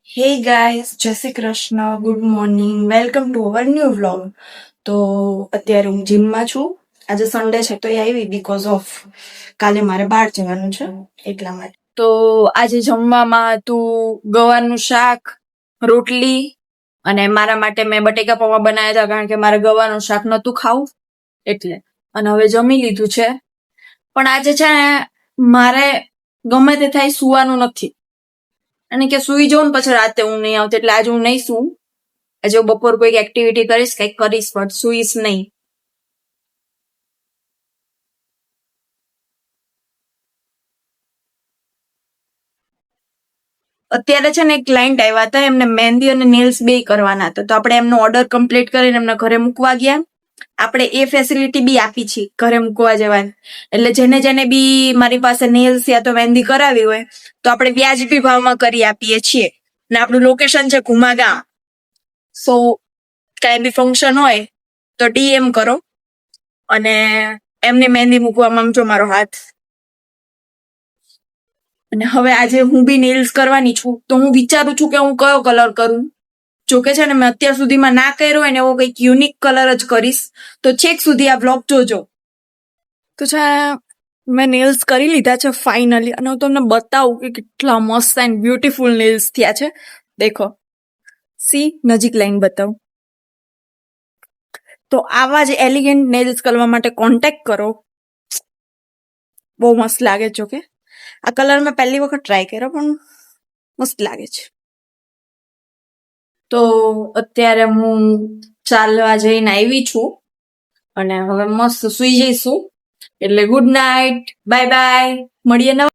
હે ગાઈસ, જય Shri Krishna, good morning, welcome to our new vlog. તો અત્યારે હું જીમમાં છું. આજે સન્ડે છે તો એ આવી બીકોઝ ઓફ કાલે મારે બહાર જવાનું છે એટલા માટે. તો આજે જમવામાં હતું ગવાનું શાક, રોટલી અને મારા માટે મેં બટેકા પૌવા બનાવ્યા હતા કારણ કે મારે ગવાનું શાક નતું ખાવું એટલે. અને હવે જમી લીધું છે. પણ આજે છે ને મારે ગમે તે થાય સુવાનું નથી અને કે સુઈ જાઉં ને પછી રાતે હું નહીં આવતી એટલે આજે હું નહીં સુવું. આજે હું બપોર કોઈક એક્ટિવિટી કરીશ, કંઈક કરીશ પણ સુઈશ નહીં. અત્યારે છે ને એક ક્લાયન્ટ આવ્યા હતા, એમને મહેંદી અને નેલ્સ બે કરવાના હતા, તો આપણે એમનો ઓર્ડર કમ્પ્લીટ કરીને એમના ઘરે મૂકવા ગયા. આપણે એ ફેસિલિટી બી આપી છે ઘરે મૂકવા જવાની. એટલે જેને જેને બી મારી પાસે નેલ્સ યા તો મહેંદી કરાવી હોય તો આપણે વ્યાજબી ભાવમાં કરી આપીએ છીએ. ને આપણું લોકેશન છે ગુમાગામ. સો કાંઈ બી ફંક્શન હોય તો ડીએમ કરો અને એમની મહેંદી મૂકવામાં જો મારો હાથ. અને હવે આજે હું બી નેલ્સ કરવાની છું તો હું વિચારું છું કે હું કયો કલર કરું. જોકે છે ને મેં અત્યાર સુધીમાં ના કર્યો હોય ને એવો કંઈક યુનિક કલર જ કરીશ. તો છેક સુધી આ બ્લોગ જોજો. તો છે મેં નેલ્સ કરી લીધા છે ફાઇનલી, અને હું તમને બતાવું કે કેટલા મસ્ત એન્ડ બ્યુટીફુલ નેલ્સ થયા છે. દેખો, સી, નજીક લાઈન બતાવું. તો આવા જ એલિગન્ટ નેલ્સ કરવા માટે કોન્ટેક્ટ કરો. બહુ મસ્ત લાગે છે. કે આ કલર મેં પહેલી વખત ટ્રાય કર્યો પણ મસ્ત લાગે છે. તો અત્યારે હું ચાલવા જઈને આવી છું અને હવે મસ્ત સુઈ જઈશું. એટલે ગુડ નાઇટ, બાય બાય, મળીએ નવા